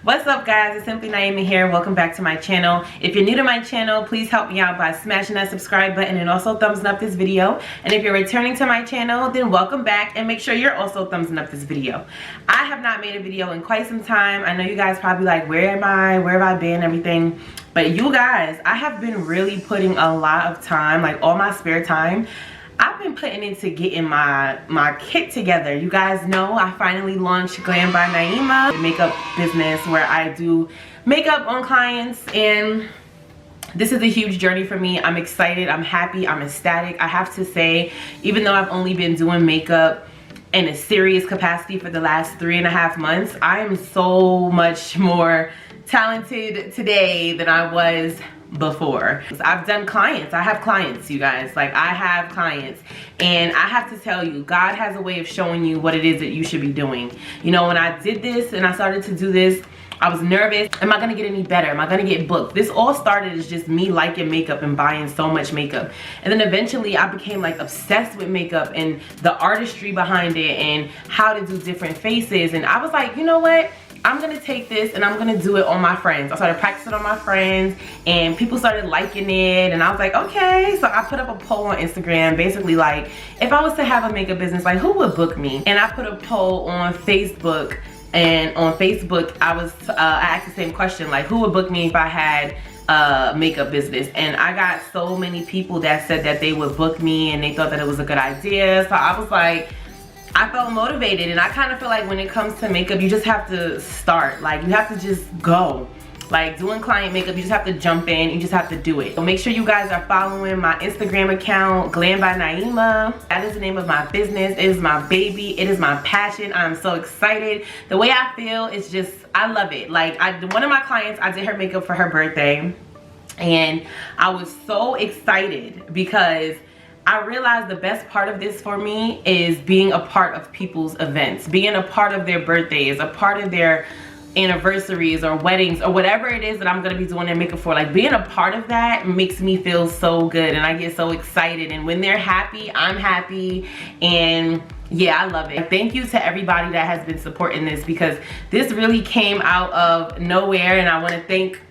What's up guys, it's Simply Naimah here. Welcome back to my channel. If you're new to my channel, please help me out by smashing that subscribe button and also thumbs up this video. And if you're returning to my channel, then welcome back and make sure you're also thumbsing up this video. I have not made a video in quite some time. I know you guys probably like, where am I? Where have I been? Everything. But you guys, I have been really putting a lot of time, like all my spare time, I've been putting into getting my kit together. You guys know I finally launched Glam by Naimah, the makeup business where I do makeup on clients, and this is a huge journey for me. I'm excited, I'm happy, I'm ecstatic. I have to say, even though I've only been doing makeup in a serious capacity for the last 3.5 months, I am so much more talented today than I was before. I've done clients. I have clients, you guys. Like, I have clients, and I have to tell you, God has a way of showing you what it is that you should be doing. You know, when I did this and I started to do this, I was nervous. Am I gonna get any better? Am I gonna get booked? This all started as just me liking makeup and buying so much makeup, and then eventually I became like obsessed with makeup and the artistry behind it and how to do different faces. And I was like, you know what, I'm gonna take this and I'm gonna do it on my friends. I started practicing on my friends and people started liking it, and I was like, okay. So I put up a poll on Instagram, basically like, if I was to have a makeup business, like who would book me? And I put a poll on Facebook, and on Facebook I asked the same question, like who would book me if I had a makeup business? And I got so many people that said that they would book me and they thought that it was a good idea. So I was like, I felt motivated, and I kind of feel like when it comes to makeup, you just have to start. Like, you have to just go. Like, doing client makeup, you just have to jump in, you just have to do it. So make sure you guys are following my Instagram account, Glam by Naimah. That is the name of my business. It is my baby. It is my passion. I'm so excited. The way I feel is just, I love it. Like, one of my clients, I did her makeup for her birthday, and I was so excited because I realized the best part of this for me is being a part of people's events, being a part of their birthdays, a part of their anniversaries or weddings or whatever it is that I'm gonna be doing their makeup for. Like, being a part of that makes me feel so good, and I get so excited, and when they're happy, I'm happy. And yeah, I love it. Thank you to everybody that has been supporting this, because this really came out of nowhere. And I want to thank,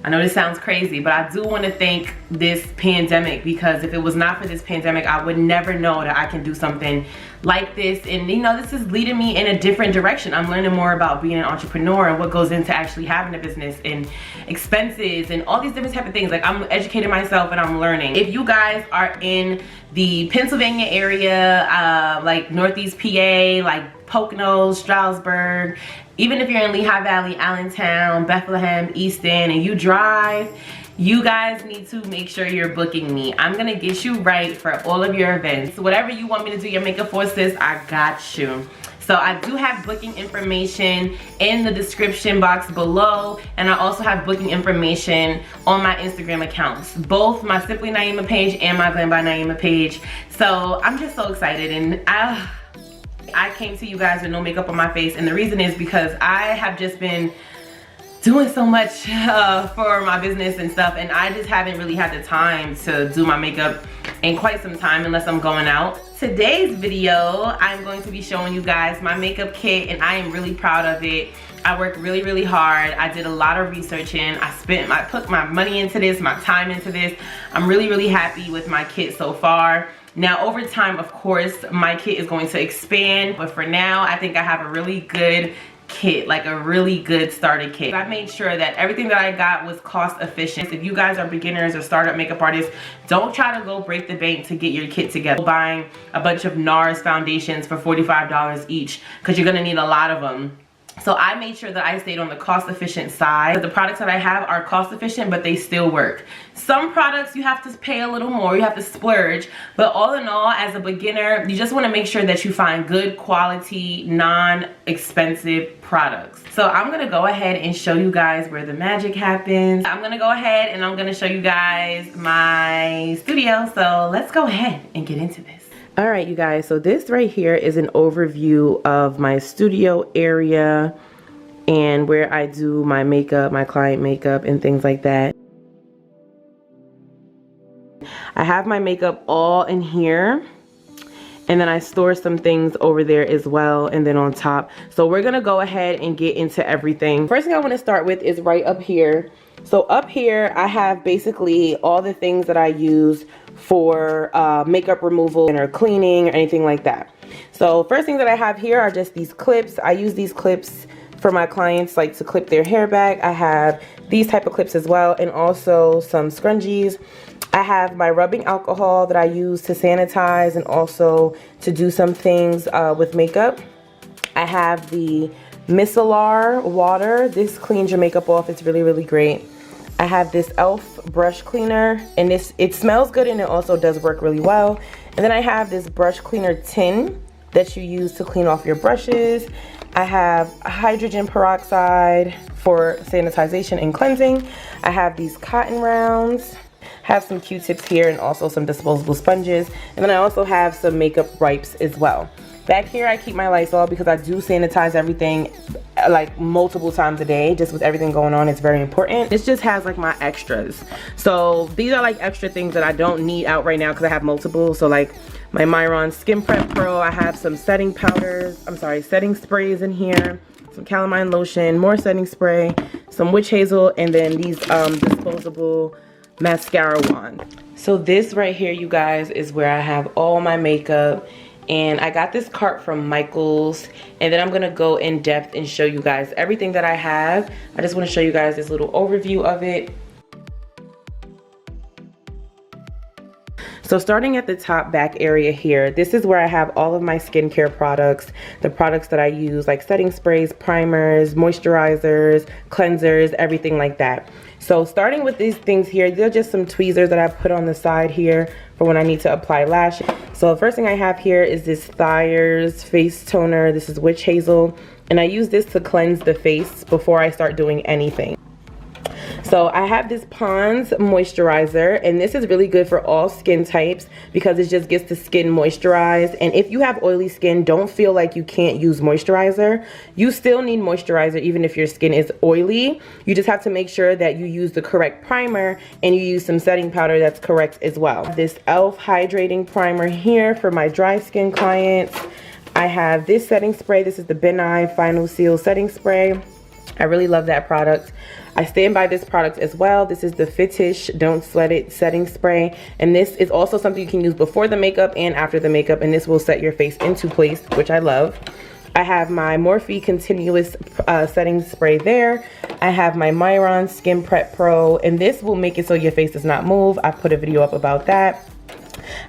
I know this sounds crazy, but I do want to thank this pandemic, because if it was not for this pandemic, I would never know that I can do something like this. And you know, this is leading me in a different direction. I'm learning more about being an entrepreneur and what goes into actually having a business and expenses and all these different type of things. Like, I'm educating myself and I'm learning. If you guys are in the Pennsylvania area, like Northeast PA, like Pocono, Stroudsburg, even if you're in Lehigh Valley, Allentown, Bethlehem, Easton, and you drive, you guys need to make sure you're booking me. I'm gonna get you right for all of your events. Whatever you want me to do your makeup for, sis, I got you. So I do have booking information in the description box below, and I also have booking information on my Instagram accounts, both my Simply Naimah page and my Glam by Naimah page. So I'm just so excited, and I came to you guys with no makeup on my face, and the reason is because I have just been doing so much for my business and stuff, and I just haven't really had the time to do my makeup in quite some time unless I'm going out. Today's video, I'm going to be showing you guys my makeup kit, and I am really proud of it. I worked really, really hard. I did a lot of researching. I put my money into this, my time into this. I'm really, really happy with my kit so far. Now, over time, of course, my kit is going to expand, but for now, I think I have a really good kit, like a really good starter kit. I made sure that everything that I got was cost efficient. If you guys are beginners or startup makeup artists, don't try to go break the bank to get your kit together. Buying a bunch of NARS foundations for $45 each, because you're gonna need a lot of them. So I made sure that I stayed on the cost efficient side. The products that I have are cost efficient, but they still work. Some products you have to pay a little more, you have to splurge, but all in all, as a beginner, you just want to make sure that you find good quality, non-expensive products. So I'm gonna go ahead and show you guys where the magic happens. I'm gonna go ahead and I'm gonna show you guys my studio. So let's go ahead and get into this. All right, you guys, so this right here is an overview of my studio area and where I do my makeup, my client makeup and things like that. I have my makeup all in here, And then I store some things over there as well, and then on top. So we're gonna go ahead and get into everything. First thing I wanna start with is right up here. So up here, I have basically all the things that I use for makeup removal or cleaning or anything like that. So first thing that I have here are just these clips. I use these clips for my clients, like to clip their hair back. I have these type of clips as well, and also some scrunchies. I have my rubbing alcohol that I use to sanitize and also to do some things with makeup. I have the micellar water. This cleans your makeup off. It's really, really great. I have this e.l.f. brush cleaner, and it smells good and it also does work really well. And then I have this brush cleaner tin that you use to clean off your brushes. I have hydrogen peroxide for sanitization and cleansing. I have these cotton rounds. Have some Q-tips here and also some disposable sponges. And then I also have some makeup wipes as well. Back here I keep my Lysol because I do sanitize everything like multiple times a day. Just with everything going on, it's very important. This just has like my extras. So these are like extra things that I don't need out right now because I have multiple. So like my Myron Skin Prep Pro, I have some setting powders, setting sprays in here, some calamine lotion, more setting spray, some witch hazel, and then these disposable mascara wand. So this right here, you guys, is where I have all my makeup, and I got this cart from Michael's, and then I'm gonna go in depth and show you guys everything that I have. I just want to show you guys this little overview of it. So starting at the top back area here, this is where I have all of my skincare products, the products that I use, like setting sprays, primers, moisturizers, cleansers, everything like that. So starting with these things here, they're just some tweezers that I put on the side here for when I need to apply lash. So the first thing I have here is this Thyers face toner. This is witch hazel, and I use this to cleanse the face before I start doing anything. So I have this Pond's moisturizer, and this is really good for all skin types because it just gets the skin moisturized. And if you have oily skin, don't feel like you can't use moisturizer. You still need moisturizer even if your skin is oily. You just have to make sure that you use the correct primer and you use some setting powder that's correct as well. This e.l.f. hydrating primer here for my dry skin clients. I have this setting spray. This is the Benign Final Seal setting spray. I really love that product. I stand by this product as well. This is the Fetish Don't Sweat It setting spray, and this is also something you can use before the makeup and after the makeup, and this will set your face into place, which I love. I have my Morphe Continuous setting spray there. I have my Myron Skin Prep Pro, and this will make it so your face does not move. I put a video up about that.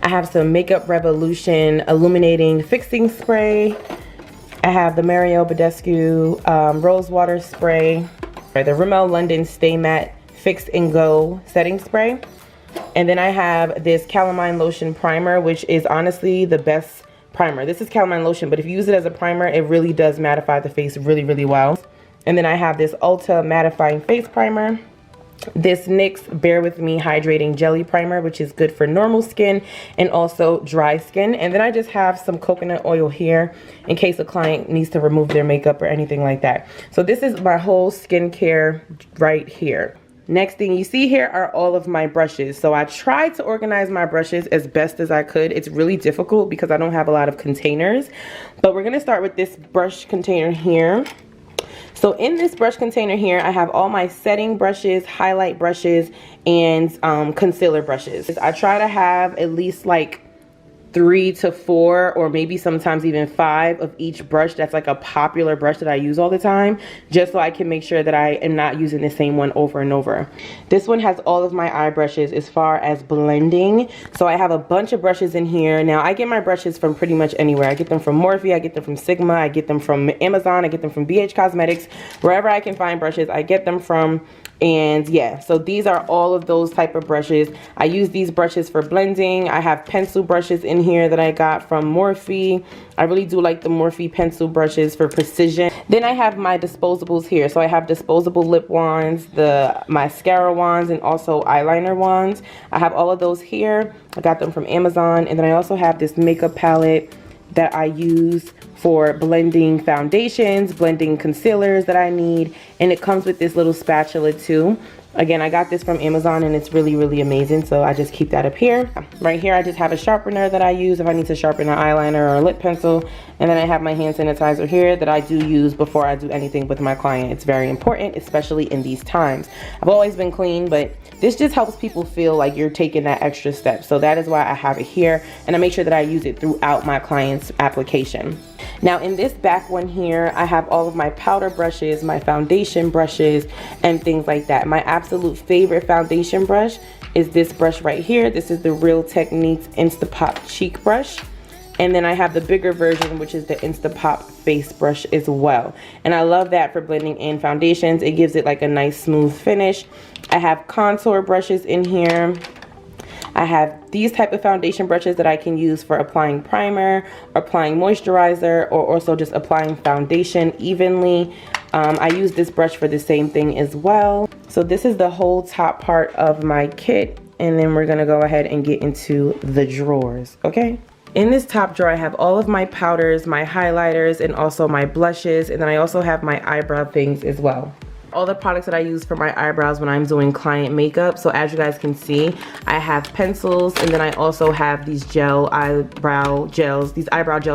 I have some Makeup Revolution Illuminating Fixing Spray. I have the Mario Badescu Rose Water Spray. The Rimmel London Stay Matte Fix and Go setting spray. And then I have this calamine lotion primer, which is honestly the best primer. This is calamine lotion, but if you use it as a primer, it really does mattify the face really, really well. And then I have this Ulta mattifying face primer. This NYX Bear With Me Hydrating Jelly Primer, which is good for normal skin and also dry skin. And then I just have some coconut oil here in case a client needs to remove their makeup or anything like that. So this is my whole skincare right here. Next thing you see here are all of my brushes. So I tried to organize my brushes as best as I could. It's really difficult because I don't have a lot of containers. But we're going to start with this brush container here. So in this brush container here, I have all my setting brushes, highlight brushes, and concealer brushes. I try to have at least like 3 to 4 or maybe sometimes even 5 of each brush that's like a popular brush that I use all the time, just so I can make sure that I am not using the same one over and over. This one has all of my eye brushes as far as blending. So I have a bunch of brushes in here. Now I get my brushes from pretty much anywhere. I get them from Morphe, I get them from Sigma, I get them from Amazon, I get them from BH Cosmetics. Wherever I can find brushes, I get them from. And yeah, so these are all of those type of brushes. I use these brushes for blending. I have pencil brushes in here that I got from Morphe. I really do like the Morphe pencil brushes for precision. Then I have my disposables here. So I have disposable lip wands, the mascara wands, and also eyeliner wands. I have all of those here. I got them from Amazon. And then I also have this makeup palette that I use for blending foundations, blending concealers that I need, and it comes with this little spatula too. Again, I got this from Amazon and it's really, really amazing. So I just keep that up here. Right here, I just have a sharpener that I use if I need to sharpen an eyeliner or a lip pencil. And then I have my hand sanitizer here that I do use before I do anything with my client. It's very important, especially in these times. I've always been clean, but this just helps people feel like you're taking that extra step. So that is why I have it here. And I make sure that I use it throughout my client's application. Now in this back one here, I have all of my powder brushes, my foundation brushes, and things like that. My absolute favorite foundation brush is this brush right here. This is the Real Techniques Instapop Cheek Brush. And then I have the bigger version, which is the Instapop Face Brush as well. And I love that for blending in foundations. It gives it like a nice smooth finish. I have contour brushes in here. I have these type of foundation brushes that I can use for applying primer, applying moisturizer, or also just applying foundation evenly. I use this brush for the same thing as well. So this is the whole top part of my kit, and then we're gonna go ahead and get into the drawers, okay? In this top drawer, I have all of my powders, my highlighters, and also my blushes, and then I also have my eyebrow things as well. All the products that I use for my eyebrows when I'm doing client makeup. So as you guys can see, I have pencils, and then I also have these eyebrow gels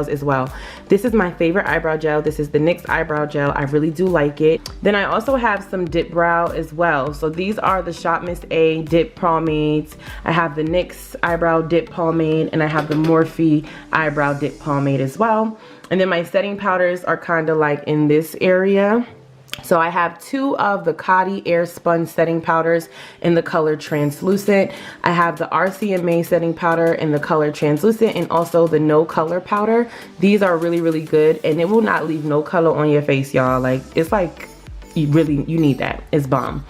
as well. This is my favorite eyebrow gel. This is the NYX eyebrow gel. I really do like it. Then I also have some dip brow as well. So these are the Shop Miss A dip pomades. I have the NYX eyebrow dip pomade, and I have the Morphe eyebrow dip pomade as well. And then my setting powders are kind of like in this area. So I have two of the Coty Air Spun setting powders in the color Translucent. I have the RCMA setting powder in the color Translucent, and also the No Color powder. These are really, really good, and it will not leave no color on your face, y'all. Like, it's like you need that. It's bomb.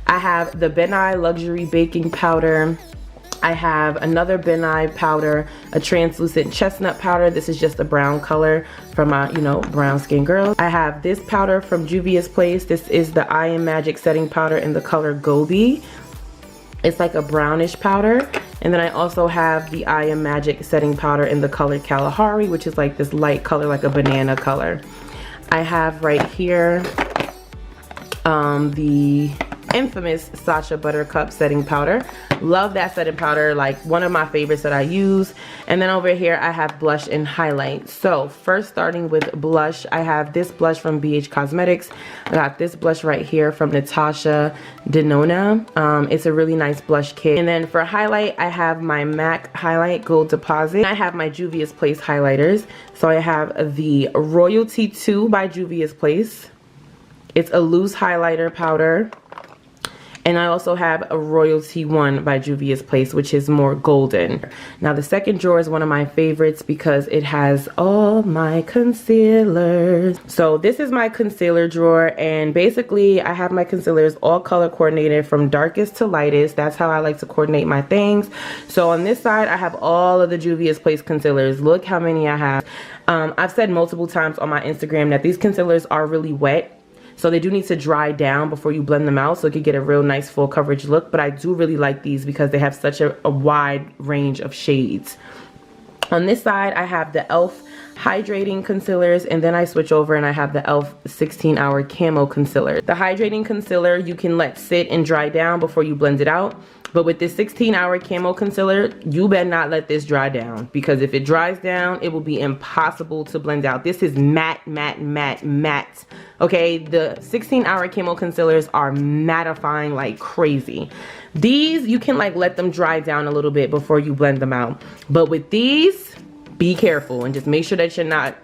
I have the Ben Nye Luxury Baking Powder. I have another Ben Nye powder, a translucent chestnut powder. This is just a brown color for my, brown skin girls. I have this powder from Juvia's Place. This is the I Am Magic setting powder in the color Gobi. It's like a brownish powder. And then I also have the I Am Magic setting powder in the color Kalahari, which is like this light color, like a banana color. I have right here the infamous Sacha Buttercup setting powder. Love that setting powder, like one of my favorites that I use. And then over here I have blush and highlight. So first, starting with blush, I have this blush from BH Cosmetics. I got this blush right here from Natasha Denona. It's a really nice blush kit. And then for highlight, I have my MAC Highlight Gold Deposit. I have my Juvia's Place highlighters. So I have the Royalty 2 by Juvia's Place. It's a loose highlighter powder. And I also have a Royalty 1 by Juvia's Place, which is more golden. Now the second drawer is one of my favorites because it has all my concealers. So this is my concealer drawer, and basically I have my concealers all color coordinated from darkest to lightest. That's how I like to coordinate my things. So on this side, I have all of the Juvia's Place concealers. Look how many I have. I've said multiple times on my Instagram that these concealers are really wet. So they do need to dry down before you blend them out so you can get a real nice full coverage look. But I do really like these because they have such a wide range of shades. On this side, I have the e.l.f. hydrating concealers, and then I switch over and I have the e.l.f. 16-hour camo concealer. The hydrating concealer you can let sit and dry down before you blend it out. But with this 16-hour camo concealer, you better not let this dry down, because if it dries down, it will be impossible to blend out. This is matte, matte, matte, matte. Okay, the 16-hour camo concealers are mattifying like crazy. These, you can like let them dry down a little bit before you blend them out. But with these, be careful and just make sure that you're not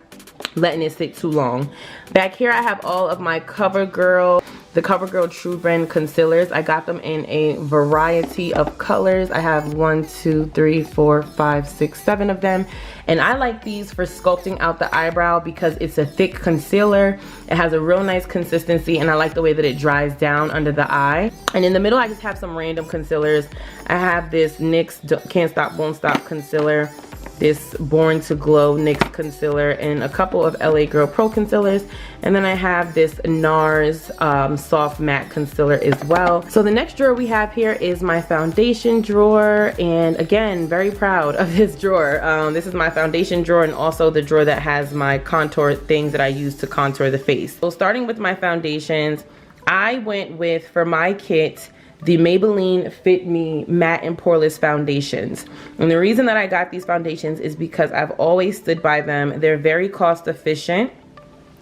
letting it sit too long. Back here I have all of my CoverGirl, the CoverGirl True Blend concealers. I got them in a variety of colors. I have 1, 2, 3, 4, 5, 6, 7 of them. And I like these for sculpting out the eyebrow because it's a thick concealer. It has a real nice consistency, and I like the way that it dries down under the eye. And in the middle I just have some random concealers. I have this NYX Can't Stop Won't Stop concealer, this Born to Glow NYX concealer, and a couple of LA Girl Pro concealers. And then I have this NARS soft matte concealer as well. So the next drawer we have here is my foundation drawer, and again, very proud of this drawer. This is my foundation drawer, and also the drawer that has my contour things that I use to contour the face. So starting with my foundations, I went with, for my kit, the Maybelline Fit Me Matte and Poreless Foundations. And the reason that I got these foundations is because I've always stood by them. They're very cost efficient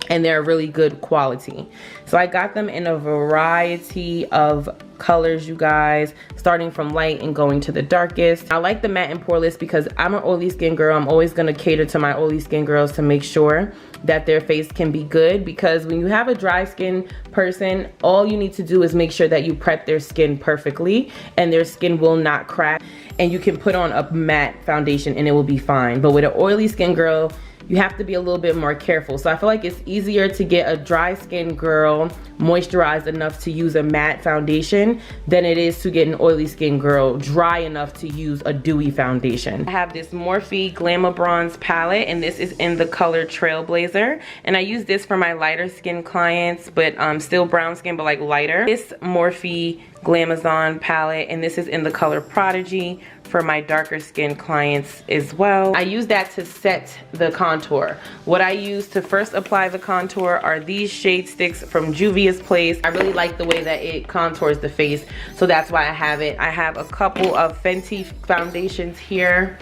and they're really good quality. So I got them in a variety of colors, you guys, starting from light and going to the darkest. I like the matte and poreless because I'm an oily skin girl. I'm always gonna cater to my oily skin girls to make sure that their face can be good, because when you have a dry skin person, all you need to do is make sure that you prep their skin perfectly and their skin will not crack, and you can put on a matte foundation and it will be fine. But with an oily skin girl, you have to be a little bit more careful. So I feel like it's easier to get a dry skin girl moisturized enough to use a matte foundation than it is to get an oily skin girl dry enough to use a dewy foundation. I have this Morphe Glamour Bronze palette, and this is in the color Trailblazer. And I use this for my lighter skin clients, but still brown skin, but like lighter. This Morphe Glamazon palette, and this is in the color Prodigy for my darker skin clients as well. I use that to set the contour. What I use to first apply the contour are these shade sticks from Juvia's Place. I really like the way that it contours the face, so that's why I have it. I have a couple of Fenty foundations here,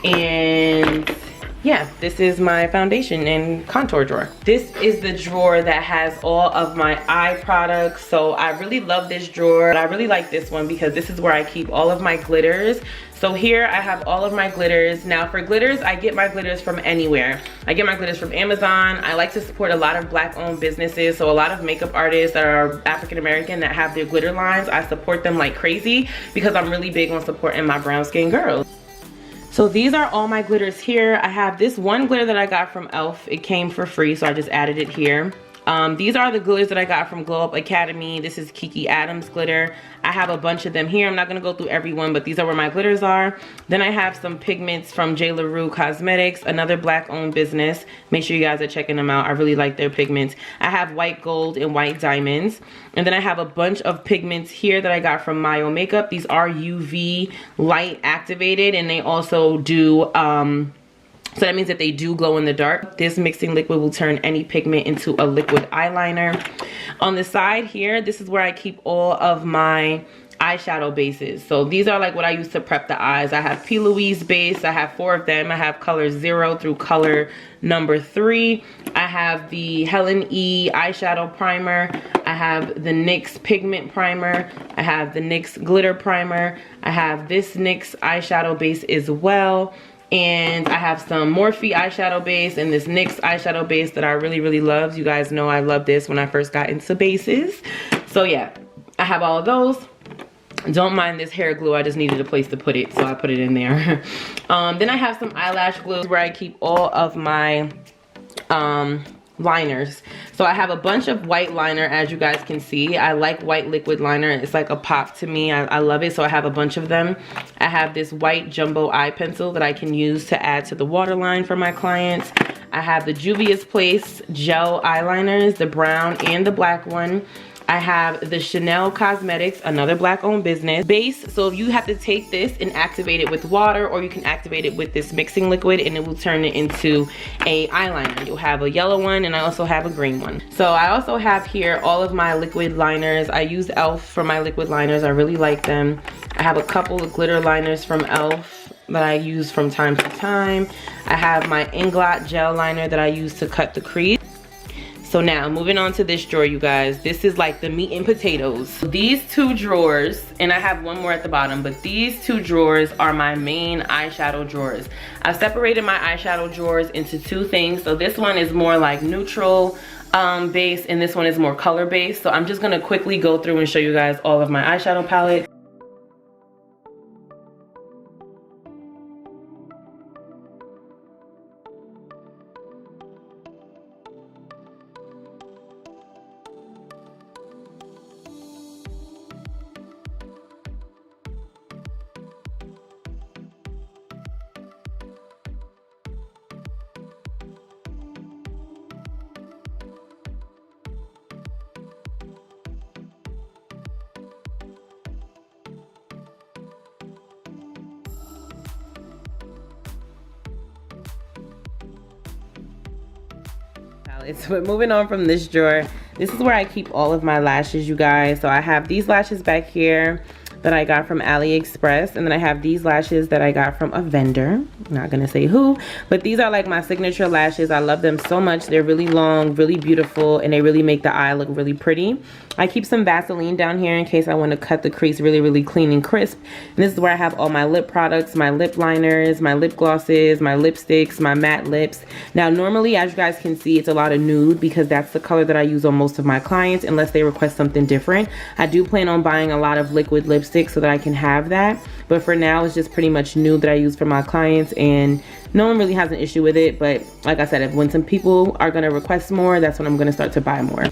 and yeah, this is my foundation and contour drawer. This is the drawer that has all of my eye products. So I really love this drawer, but I really like this one because this is where I keep all of my glitters. So here I have all of my glitters. Now for glitters, I get my glitters from anywhere. I get my glitters from Amazon. I like to support a lot of black owned businesses. So a lot of makeup artists that are African American that have their glitter lines, I support them like crazy because I'm really big on supporting my brown skin girls. So these are all my glitters here. I have this one glitter that I got from e.l.f. It came for free, so I just added it here. These are the glitters that I got from Glow Up Academy. This is Kiki Adams glitter. I have a bunch of them here. I'm not gonna go through every one, but these are where my glitters are. Then I have some pigments from J. LaRue Cosmetics, another black owned business. Make sure you guys are checking them out. I really like their pigments. I have white gold and white diamonds. And then I have a bunch of pigments here that I got from Mua Makeup. These are UV light activated, and they also do, so that means that they do glow in the dark. This mixing liquid will turn any pigment into a liquid eyeliner. On the side here, this is where I keep all of my eyeshadow bases. So these are like what I use to prep the eyes. I have P. Louise base. I have 4 of them. I have color 0 through color number 3. I have the Helen E eyeshadow primer. I have the NYX pigment primer. I have the NYX glitter primer. I have this NYX eyeshadow base as well. And I have some Morphe eyeshadow base and this NYX eyeshadow base that I really, really love. You guys know I love this when I first got into bases. So yeah, I have all of those. Don't mind this hair glue. I just needed a place to put it, so I put it in there. Then I have some eyelash glue where I keep all of my liners. So I have a bunch of white liner, as you guys can see. I like white liquid liner. It's like a pop to me. I love it, so I have a bunch of them. I have this white jumbo eye pencil that I can use to add to the waterline for my clients. I have the Juvia's Place gel eyeliners, the brown and the black one. I have the Chanel Cosmetics, another black owned business, base. So if you have to take this and activate it with water, or you can activate it with this mixing liquid and it will turn it into a eyeliner. You'll have a yellow one, and I also have a green one. So I also have here all of my liquid liners. I use e.l.f. for my liquid liners. I really like them. I have a couple of glitter liners from e.l.f. that I use from time to time. I have my Inglot gel liner that I use to cut the crease. So now moving on to this drawer, you guys. This is like the meat and potatoes. These 2 drawers, and I have one more at the bottom, but these 2 drawers are my main eyeshadow drawers. I've separated my eyeshadow drawers into 2 things. So this one is more like neutral base, and this one is more color based. So I'm just gonna quickly go through and show you guys all of my eyeshadow palette. But moving on from this drawer, This is where I keep all of my lashes, you guys. So I have these lashes back here that I got from AliExpress, and then I have these lashes that I got from a vendor. I'm not gonna say who, but these are like my signature lashes. I love them so much. They're really long, really beautiful, and they really make the eye look really pretty. I keep some Vaseline down here in case I want to cut the crease really clean and crisp. And this is where I have all my lip products, my lip liners, my lip glosses, my lipsticks, my matte lips. Now normally, as you guys can see, it's a lot of nude because that's the color that I use on most of my clients unless they request something different. I do plan on buying a lot of liquid lipstick so that I can have that, but for now it's just pretty much nude that I use for my clients, and no one really has an issue with it. But like I said, when some people are going to request more, that's when I'm going to start to buy more.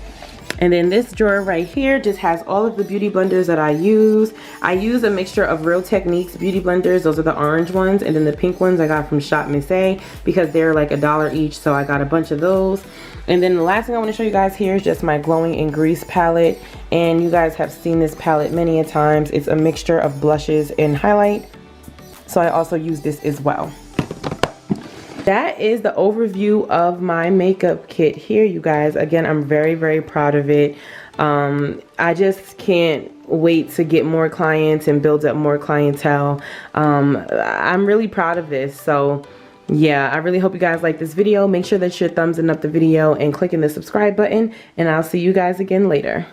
And then this drawer right here just has all of the beauty blenders that I use. I use a mixture of Real Techniques beauty blenders. Those are the orange ones, and then the pink ones I got from Shop Miss A because they're like $1 each, so I got a bunch of those. And then the last thing I want to show you guys here is just my Glowing in Grease palette, and you guys have seen this palette many a times. It's a mixture of blushes and highlight, so I also use this as well. That is the overview of my makeup kit here, you guys. Again, I'm very proud of it. I just can't wait to get more clients and build up more clientele. I'm really proud of this. So yeah, I really hope you guys like this video. Make sure that you're thumbsing up the video and clicking the subscribe button, and I'll see you guys again later.